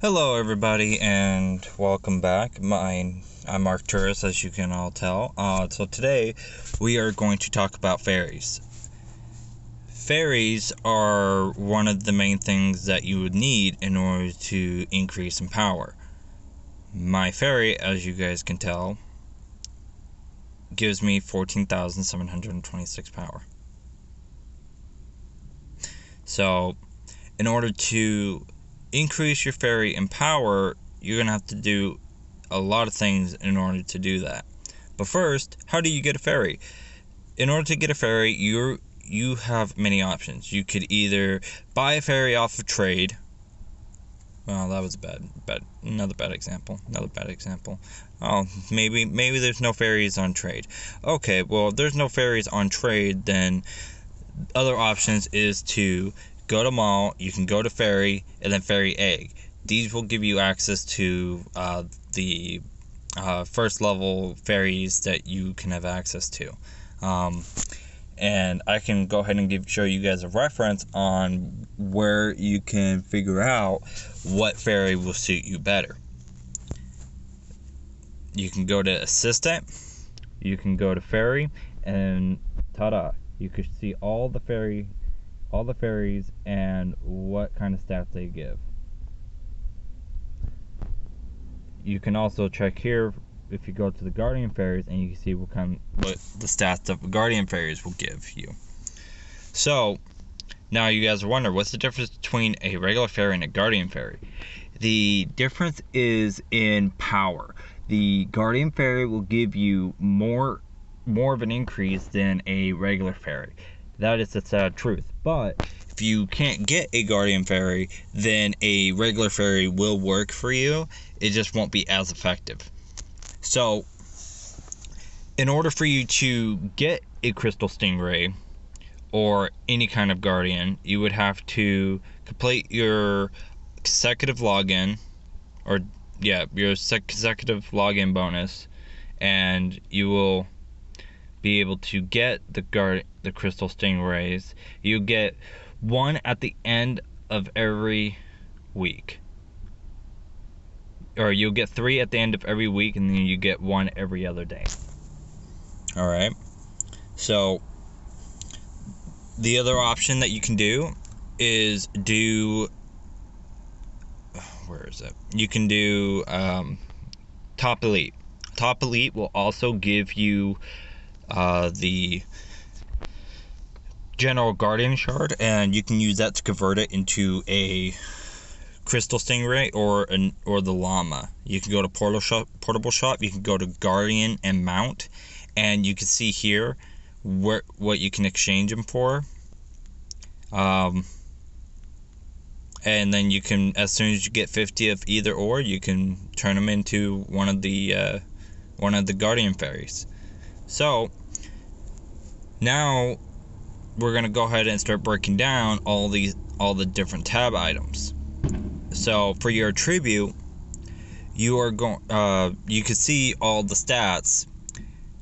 Hello everybody and welcome back. I'm Mark Turris, as you can all tell. So today we are going to talk about fairies. Fairies are one of the main things that you would need in order to increase in power. My fairy, as you guys can tell, gives me 14,726 power. So in order to increase your fairy in power, you're gonna have to do a lot of things in order to do that. But first, how do you get a fairy? In order to get a fairy, you have many options. You could either buy a fairy off of trade. Well, that was another bad example. Oh, maybe there's no fairies on trade. Okay, well, if there's no fairies on trade, then other options is to go to mall. You can go to fairy and then fairy egg. These will give you access to the first level fairies that you can have access to. And I can go ahead and show you guys a reference on where you can figure out what fairy will suit you better. You can go to assistant, you can go to fairy, and ta-da! You can see all the fairies and what kind of stats they give. You can also check here if you go to the guardian fairies, and you can see what the stats of guardian fairies will give you. So now you guys are wondering, what's the difference between a regular fairy and a guardian fairy? The difference is in power. The guardian fairy will give you more of an increase than a regular fairy. That is the sad truth. But if you can't get a guardian fairy, then a regular fairy will work for you. It just won't be as effective. So in order for you to get a crystal stingray or any kind of guardian, you would have to complete your consecutive login, your consecutive login bonus, and you will be able to get the crystal stingrays. You get one at the end of every week, or you'll get 3 at the end of every week, and then you get 1 every other day. Alright, so the other option that you can do is you can do Top Elite. Top Elite will also give you the General Guardian Shard, and you can use that to convert it into a Crystal Stingray or the Llama. You can go to Portable Shop, you can go to Guardian and Mount, and you can see here what you can exchange them for. And then you can, as soon as you get 50 of either or, you can turn them into one of the Guardian Fairies. So now we're gonna go ahead and start breaking down all the different tab items. So for your attribute, you can see all the stats,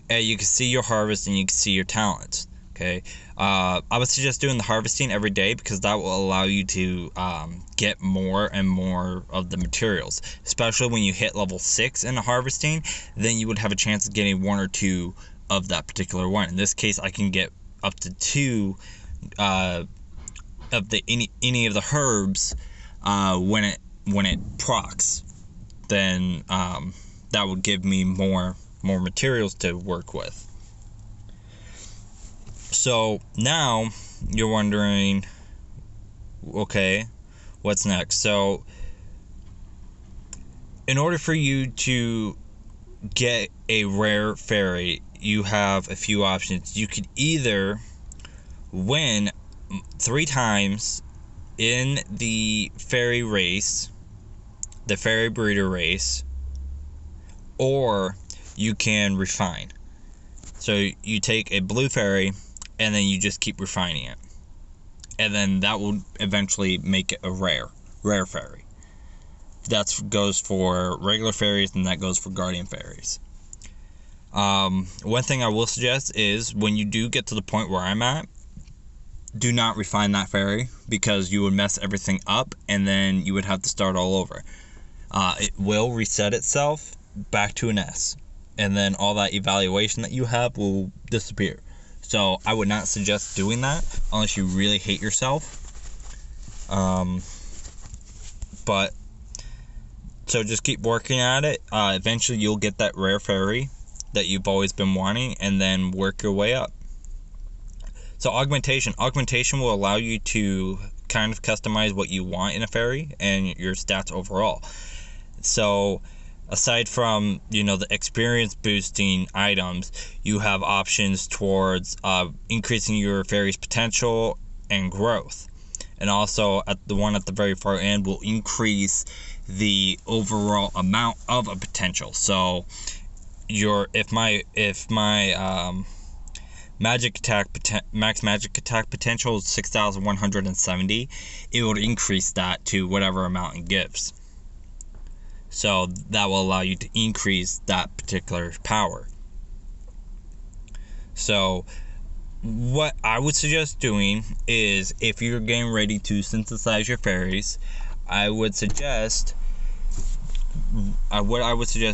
and you can see your harvest, and you can see your talents. Okay, I would suggest doing the harvesting every day, because that will allow you to get more and more of the materials. Especially when you hit level 6 in the harvesting, then you would have a chance of getting 1 or 2 of that particular one. In this case, I can get up to 2 of any of the herbs when it procs. Then that would give me more materials to work with. So now you're wondering, okay, what's next? So in order for you to get a rare fairy, you have a few options. You could either win 3 times in the fairy race, the fairy breeder race, or you can refine. So you take a blue fairy, and then you just keep refining it, and then that will eventually make it a rare fairy. That goes for regular fairies, and that goes for guardian fairies. One thing I will suggest is, when you do get to the point where I'm at, do not refine that fairy, because you would mess everything up, and then you would have to start all over. it will reset itself back to an S, and then all that evaluation that you have will disappear. So I would not suggest doing that unless you really hate yourself. But so just keep working at it. Eventually you'll get that rare fairy that you've always been wanting, and then work your way up. So augmentation will allow you to kind of customize what you want in a fairy and your stats overall. So aside from, the experience boosting items, you have options towards increasing your fairy's potential and growth. And also at the very far end will increase the overall amount of a potential. So if my max magic attack potential is 6,170, it will increase that to whatever amount it gives. So that will allow you to increase that particular power. So what I would suggest doing is, if you're getting ready to synthesize your fairies, what I would suggest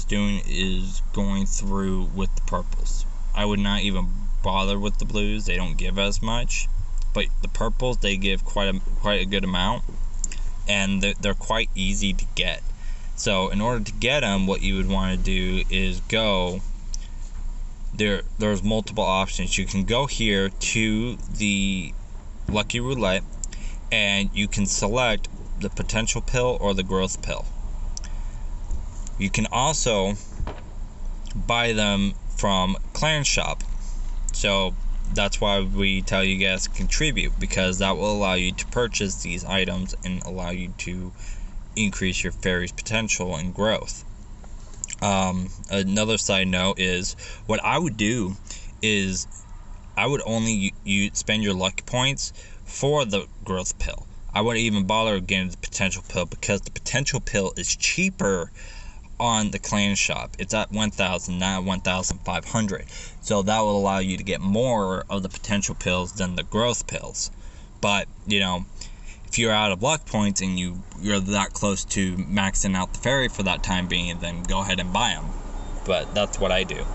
doing is going through with the purples. I would not even bother with the blues. They don't give as much, but the purples, they give quite a good amount, and they're quite easy to get. So in order to get them, what you would want to do is go there's multiple options. You can go here to the lucky roulette, and you can select the potential pill or the growth pill. You can also buy them from clan shop. So that's why we tell you guys to contribute, because that will allow you to purchase these items and allow you to increase your fairy's potential and growth. Another side note is, what I would do is I would only spend your lucky points for the growth pill. I wouldn't even bother getting the potential pill, because the potential pill is cheaper on the clan shop. It's at 1,000, not 1,500. So that will allow you to get more of the potential pills than the growth pills. But if you're out of luck points and you're that close to maxing out the fairy for that time being, then go ahead and buy them. But that's what I do.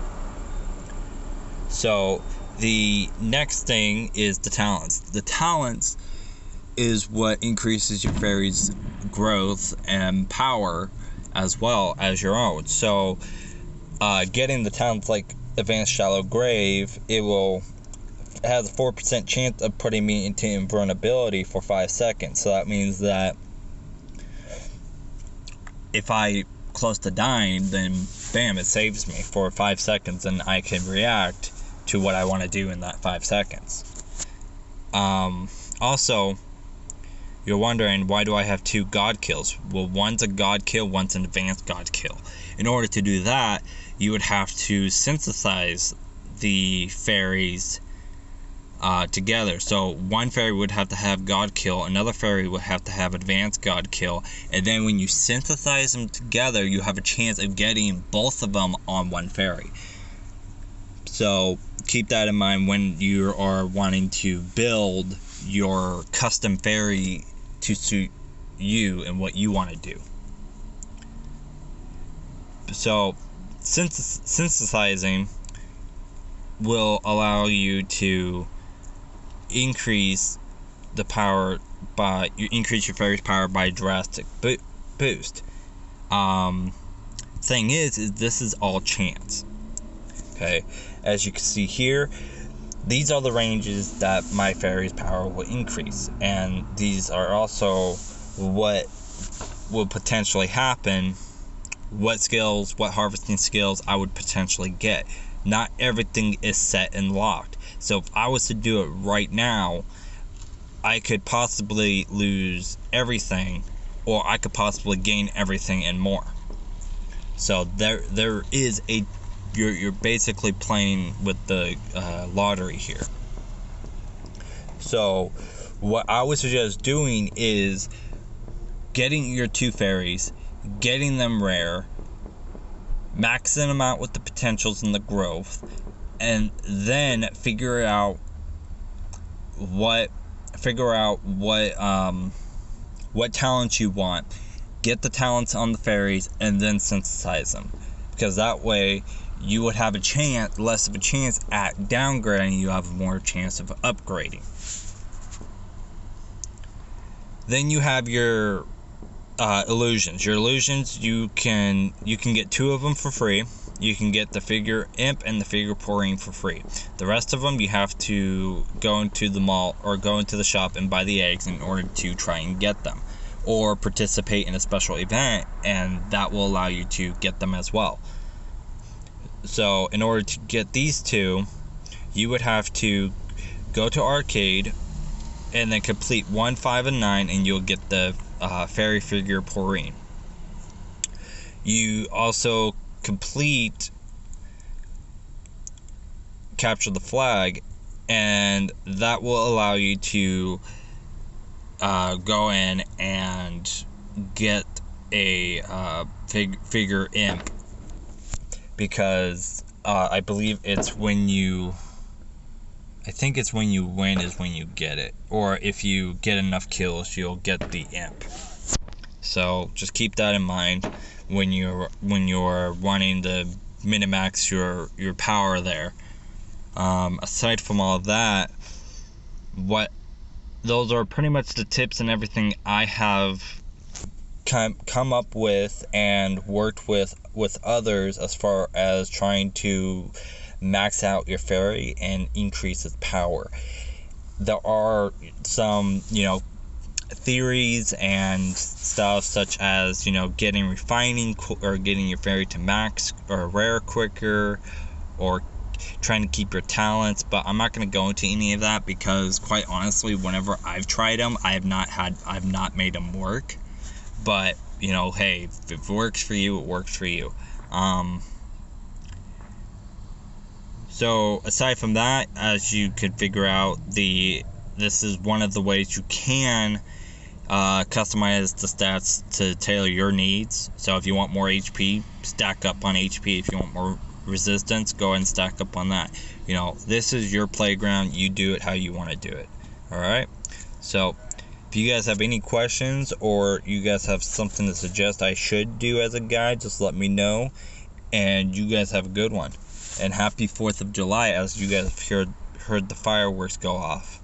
So the next thing is the talents. The talents is what increases your fairy's growth and power as well as your own. So getting the talents like Advanced Shallow Grave, it has a 4% chance of putting me into invulnerability for 5 seconds. So that means that if I close to dying, then bam, it saves me for 5 seconds, and I can react to what I want to do in that 5 seconds. Also, you're wondering, why do I have 2 god kills? Well, one's a god kill, one's an advanced god kill. In order to do that, you would have to synthesize the fairies together. So one fairy would have to have god kill, another fairy would have to have advanced god kill, and then when you synthesize them together, you have a chance of getting both of them on one fairy. So keep that in mind when you are wanting to build your custom fairy to suit you and what you want to do. So synthesizing will allow you to increase the power increase your fairy's power by a drastic boost. Thing is this is all chance. Okay, as you can see here, these are the ranges that my fairy's power will increase, and these are also what will potentially happen, what harvesting skills I would potentially get. Not everything is set and locked. So if I was to do it right now, I could possibly lose everything, or I could possibly gain everything and more. So there is you're basically playing with the lottery here. So what I would suggest doing is getting your 2 fairies, getting them rare, maxing them out with the potentials and the growth, and then figure out what talents you want. get the talents on the fairies, and then synthesize them. Because that way, you would have less of a chance at downgrading, you have more chance of upgrading. Then you have your illusions. Your illusions, you can get 2 of them for free. You can get the figure imp and the figure Porine for free. The rest of them, you have to go into the mall or go into the shop and buy the eggs in order to try and get them, or participate in a special event, and that will allow you to get them as well. So in order to get these 2, you would have to go to arcade and then complete 1, 5, and 9, and you'll get the fairy figure Porine. You also complete capture the flag, and that will allow you to go in and get a figure imp, because I believe it's when you win is when you get it, or if you get enough kills you'll get the imp. So just keep that in mind when you're wanting to minimax your power there. Aside from all that, those are pretty much the tips and everything I have come up with and worked with others as far as trying to max out your fairy and increase its power. There are some, theories and stuff such as, getting refining or getting your fairy to max or rare quicker, or trying to keep your talents, but I'm not going to go into any of that because quite honestly, whenever I've tried them, I've not made them work. But hey, if it works for you, it works for you. So aside from that, as you could figure out, this is one of the ways you can customize the stats to tailor your needs. So if you want more HP, stack up on HP. If you want more resistance, go ahead and stack up on that. This is your playground. You do it how you want to do it. Alright? So if you guys have any questions, or you guys have something to suggest I should do as a guide, just let me know. And you guys have a good one. And happy 4th of July, as you guys have heard the fireworks go off.